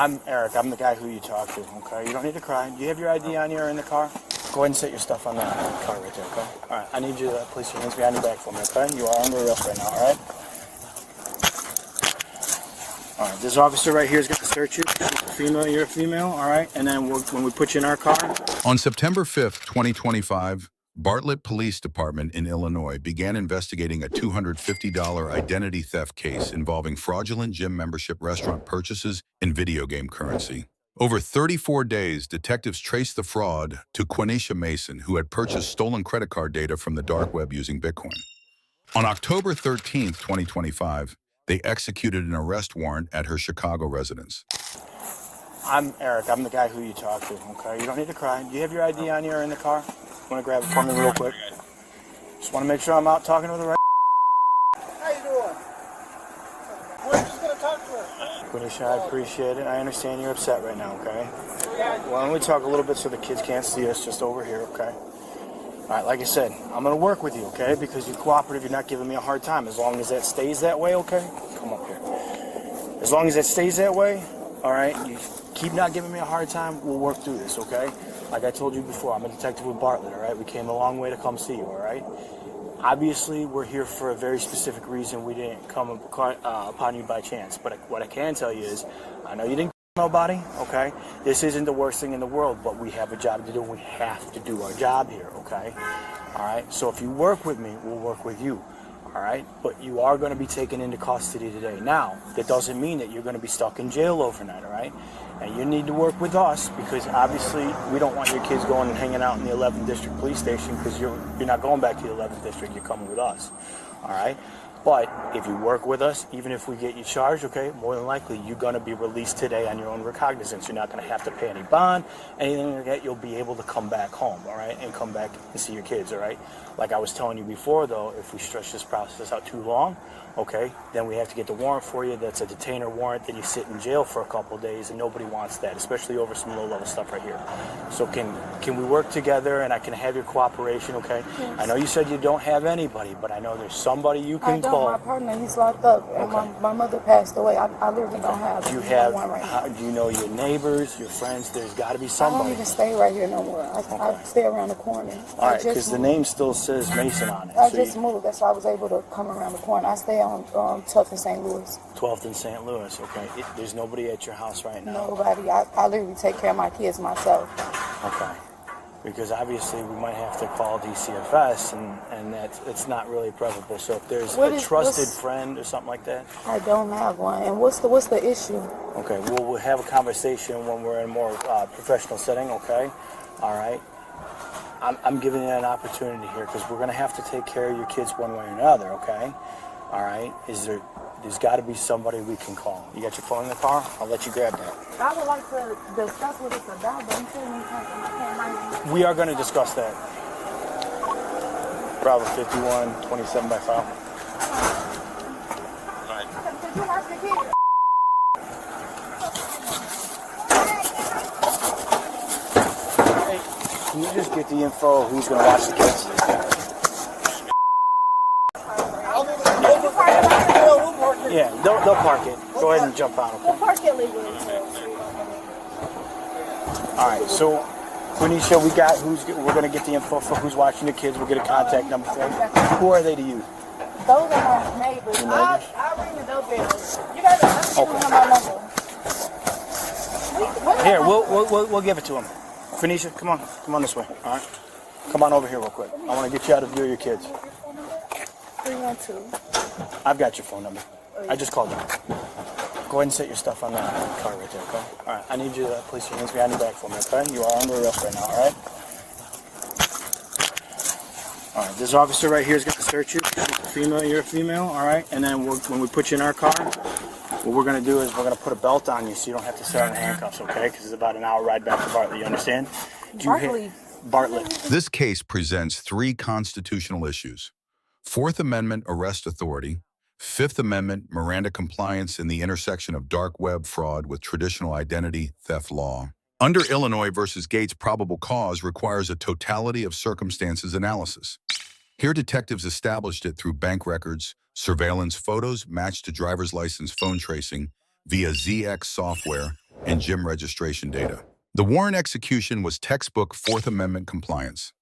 I'm Eric. I'm the guy who you talk to, okay? You don't need to cry. Do you have your ID on you or in the car? Go ahead and set your stuff on that car right there, okay? All right, I need you to place your hands behind your back for me, okay? You are under arrest right now, all right? All right, this officer right here is going to search you. Female, you're a female, all right? And then when we put you in our car. On September 5th, 2025, Bartlett Police Department in Illinois began investigating a $250 identity theft case involving fraudulent gym membership restaurant purchases and video game currency. Over 34 days, detectives traced the fraud to Quanesha Mason, who had purchased stolen credit card data from the dark web using Bitcoin. On October 13th, 2025, they executed an arrest warrant at her Chicago residence. I'm Eric. I'm the guy who you talk to, okay? You don't need to cry. Do you have your ID on you or in the car? Want to grab it for me real quick? Just want to make sure I'm out talking to the right. How you doing? We're just going to talk to her. Quanesha, I appreciate it. I understand you're upset right now, okay? Why don't we talk a little bit so the kids can't see us just over here, okay? All right, like I said, I'm going to work with you, okay? Because you're cooperative, you're not giving me a hard time. As long as that stays that way, okay? Come up here. As long as that stays that way, all right? You keep not giving me a hard time, we'll work through this, okay? Like I told you before, I'm a detective with Bartlett, all right? We came a long way to come see you, all right? Obviously, we're here for a very specific reason. We didn't come upon you by chance. But what I can tell you is, I know you didn't kill nobody, okay? This isn't the worst thing in the world, but we have a job to do. We have to do our job here, okay? All right? So if you work with me, we'll work with you, all right? But you are going to be taken into custody today. Now, that doesn't mean that you're going to be stuck in jail overnight, all right? And you need to work with us because obviously we don't want your kids going and hanging out in the 11th District Police Station because you're not going back to the 11th District, you're coming with us, all right? But if you work with us, even if we get you charged, okay, more than likely you're going to be released today on your own recognizance. You're not going to have to pay any bond, anything like that. You'll be able to come back home, all right, and come back and see your kids, all right? Like I was telling you before, though, if we stretch this process out too long, okay, then we have to get the warrant for you. That's a detainer warrant. Then you sit in jail for a couple of days, and nobody wants that, especially over some low-level stuff right here. So can we work together, and I can have your cooperation, okay? Yes. I know you said you don't have anybody, but I know there's somebody you can call. My partner, he's locked up, and okay. my mother passed away. I literally don't have Do you have, one right now. do you know your neighbors, your friends? There's got to be somebody. I don't even stay right here no more. I stay around the corner. All right, because the name still says Mason on it. I just moved. That's why I was able to come around the corner. I stay on 12th in St. Louis. 12th in St. Louis, okay. There's nobody at your house right now? Nobody. I literally take care of my kids myself. Okay. Because obviously we might have to call DCFS, and it's not really preferable. So if there's a trusted friend or something like that? I don't have one. And what's the issue? Okay, we'll have a conversation when we're in a more professional setting, okay? All right. I'm giving you an opportunity here because we're going to have to take care of your kids one way or another, okay? All right. There's got to be somebody we can call. You got your phone in the car? I'll let you grab that. I would like to discuss what it's about, but until you can't. We are going to discuss that. Bravo 51, 27 by 5. Right. Could you watch the kids? Hey, can you just get the info of who's going to watch the kids? Yeah, they'll park it. Go ahead and jump out, okay? We'll park it legally. All right, so Quanesha, we're going to get the info for who's watching the kids. We'll get a contact number for you. Who are they to you? Those are my neighbors. I'll ring the doorbell. You guys have my number. Here, we'll give it to them. Quanesha, come on this way. All right, come on over here real quick. I want to get you out of view of your kids. 312. I've got your phone number. I just called you. Go ahead and set your stuff on that car right there, okay? All right, I need you to place your hands behind your back for me, okay? You are under arrest right now, all right? All right, this officer right here is going to search you. Female, you're a female, all right? And then when we put you in our car, what we're going to do is we're going to put a belt on you so you don't have to sit on the handcuffs, okay? Because it's about an hour ride back to Bartlett, you understand? Bartlett. This case presents three constitutional issues: Fourth Amendment arrest authority, Fifth Amendment Miranda compliance in the intersection of dark web fraud with traditional identity theft law. Under Illinois versus Gates, probable cause requires a totality of circumstances analysis. Here, detectives established it through bank records, surveillance photos matched to driver's license phone tracing via ZX software, and gym registration data. The warrant execution was textbook Fourth Amendment compliance.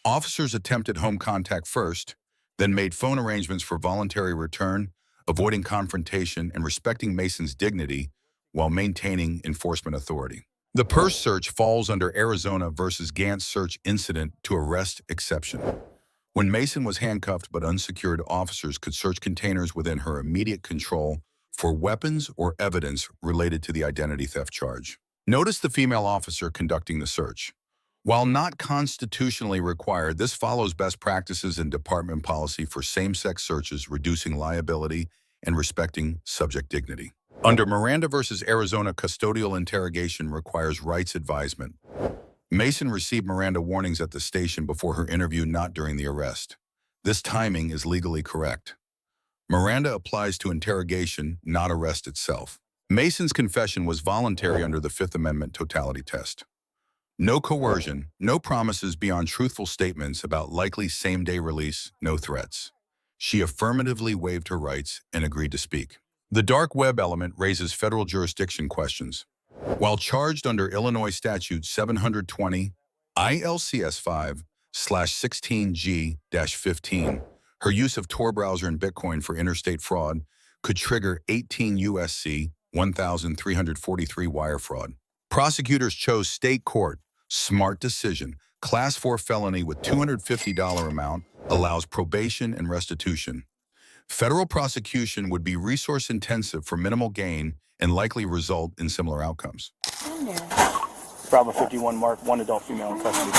Officers attempted home contact first, then made phone arrangements for voluntary return, avoiding confrontation and respecting Mason's dignity while maintaining enforcement authority. The purse search falls under Arizona versus Gantz search incident to arrest exception. When Mason was handcuffed but unsecured, officers could search containers within her immediate control for weapons or evidence related to the identity theft charge. Notice the female officer conducting the search. While not constitutionally required, this follows best practices in department policy for same-sex searches, reducing liability and respecting subject dignity. Under Miranda versus Arizona, custodial interrogation requires rights advisement. Mason received Miranda warnings at the station before her interview, not during the arrest. This timing is legally correct. Miranda applies to interrogation, not arrest itself. Mason's confession was voluntary under the Fifth Amendment totality test. No coercion, no promises beyond truthful statements about likely same-day release, no threats. She affirmatively waived her rights and agreed to speak. The dark web element raises federal jurisdiction questions. While charged under Illinois Statute 720 ILCS 5/16G-15, her use of Tor Browser and Bitcoin for interstate fraud could trigger 18 USC 1343 wire fraud. Prosecutors chose state court. Smart decision. Class 4 felony with $250 amount allows probation and restitution. Federal prosecution would be resource intensive for minimal gain and likely result in similar outcomes. Bravo 51, Mark, 1 adult female in custody.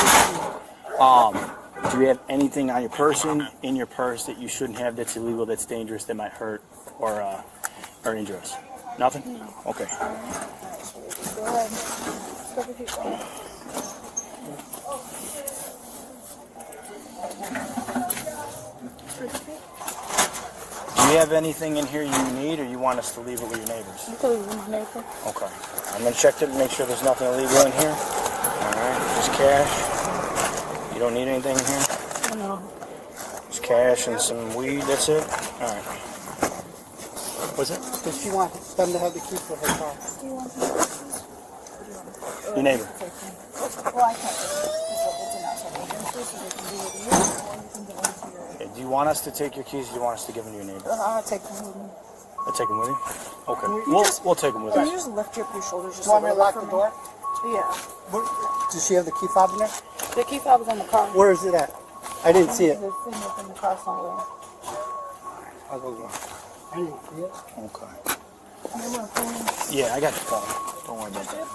Do you have anything on your person, in your purse, that you shouldn't have, that's illegal, that's dangerous, that might hurt or injure us? Nothing? No. Okay. Go ahead. Do you have anything in here you need, or you want us to leave it with your neighbors? You can leave it with my neighbor. Okay. I'm going to check it and make sure there's nothing illegal in here. All right. Just cash. You don't need anything in here? No. Just cash and some weed, that's it? All right. What's it? Does she want them to have the key for her car? Do you want some? Your neighbor. Well, I can't. It's an outside agency, so they can do it here, or you can give them to your... Okay. Do you want us to take your keys, or do you want us to give them to your neighbor? I'll take them with me. I'll take them with you? Okay. You We'll take them with Can you us. just lift up your shoulders just You want a me to little lock bit the for door? me? Yeah. Does she have the key fob in there? The key fob is on the car. Where is it at? I didn't see it. It's sitting up in the car somewhere. I'll go get it. I didn't see it. Okay. Yeah, I got the phone. Don't worry about that.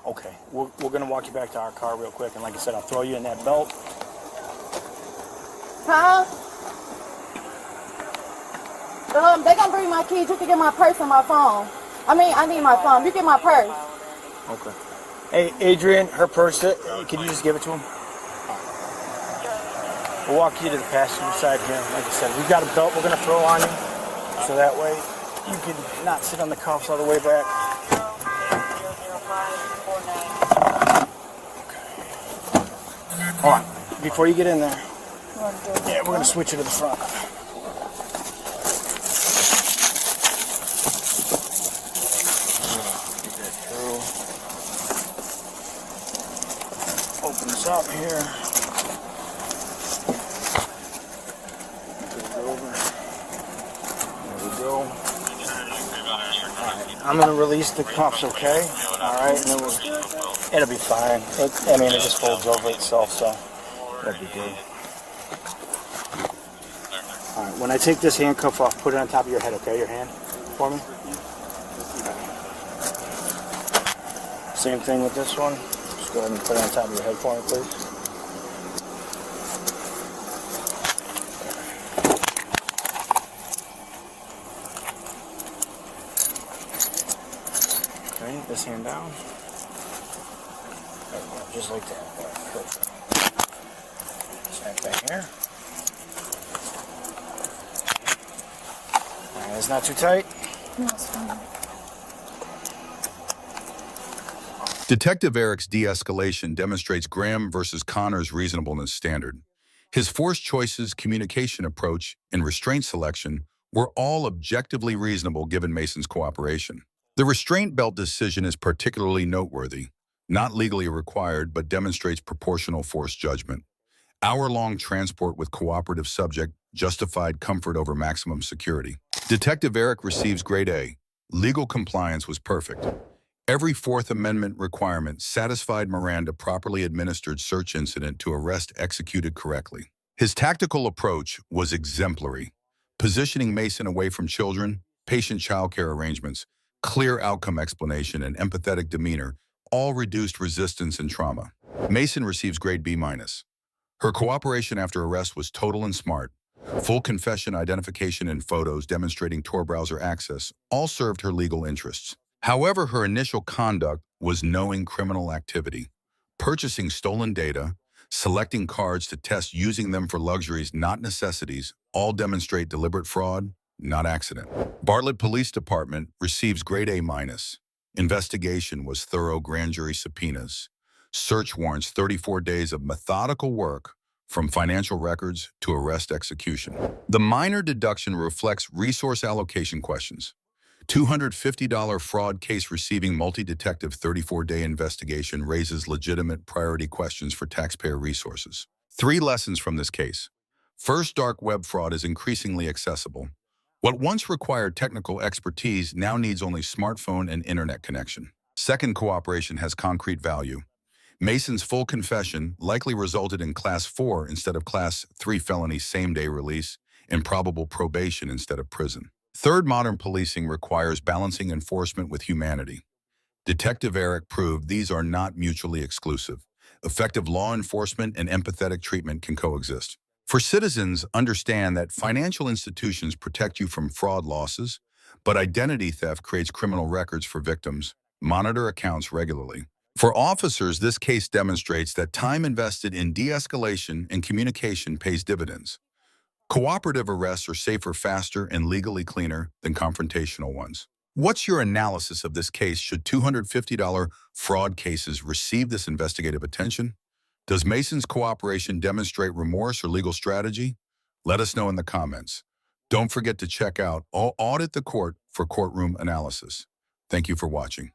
Okay, we're going to walk you back to our car real quick, and like I said, I'll throw you in that belt. Huh? They gonna bring my keys. You can get my purse and my phone. I mean, I need my phone. You get my purse. Okay. Hey, Adrian, her purse, can you just give it to him? We'll walk you to the passenger side here. Like I said, we've got a belt we're going to throw on you, so that way you can not sit on the cuffs all the way back. Hold on. Before you get in there, yeah, we're going to switch you to the front. Open this up here. I'm gonna release the cuffs, okay? All right, and then it'll be fine. It just folds over itself, so that'll be good. All right, when I take this handcuff off, put it on top of your head, okay? Your hand for me. Same thing with this one. Just go ahead and put it on top of your head for me, please. This hand down. There we go, just like that. Perfect. Same thing here. And it's not too tight. No, it's fine. Detective Eric's de-escalation demonstrates Graham versus Connor's reasonableness standard. His force choices, communication approach, and restraint selection were all objectively reasonable given Mason's cooperation. The restraint belt decision is particularly noteworthy, not legally required but demonstrates proportional force judgment. Hour-long transport with cooperative subject justified comfort over maximum security. Detective Eric receives grade A. Legal compliance was perfect. Every Fourth Amendment requirement satisfied Miranda properly administered search incident to arrest executed correctly. His tactical approach was exemplary, positioning Mason away from children, patient childcare arrangements, clear outcome explanation, and empathetic demeanor all reduced resistance and trauma. Mason receives grade B-. Her cooperation after arrest was total and smart. Full confession, identification, and photos demonstrating Tor browser access all served her legal interests. However, her initial conduct was knowing criminal activity, purchasing stolen data, selecting cards to test using them for luxuries, not necessities, all demonstrate deliberate fraud, not accident. Bartlett Police Department receives grade A-. Investigation was thorough, grand jury subpoenas, search warrants, 34 days of methodical work from financial records to arrest execution. The minor deduction reflects resource allocation questions. $250 fraud case receiving multi-detective 34-day investigation raises legitimate priority questions for taxpayer resources. 3 lessons from this case. First, dark web fraud is increasingly accessible. What once required technical expertise now needs only smartphone and internet connection. Second, cooperation has concrete value. Mason's full confession likely resulted in Class 4 instead of Class 3 felony same-day release and probable probation instead of prison. Third, modern policing requires balancing enforcement with humanity. Detective Eric proved these are not mutually exclusive. Effective law enforcement and empathetic treatment can coexist. For citizens, understand that financial institutions protect you from fraud losses, but identity theft creates criminal records for victims. Monitor accounts regularly. For officers, this case demonstrates that time invested in de-escalation and communication pays dividends. Cooperative arrests are safer, faster, and legally cleaner than confrontational ones. What's your analysis of this case? Should $250 fraud cases receive this investigative attention? Does Mason's cooperation demonstrate remorse or legal strategy? Let us know in the comments. Don't forget to check out Audit the Court for courtroom analysis. Thank you for watching.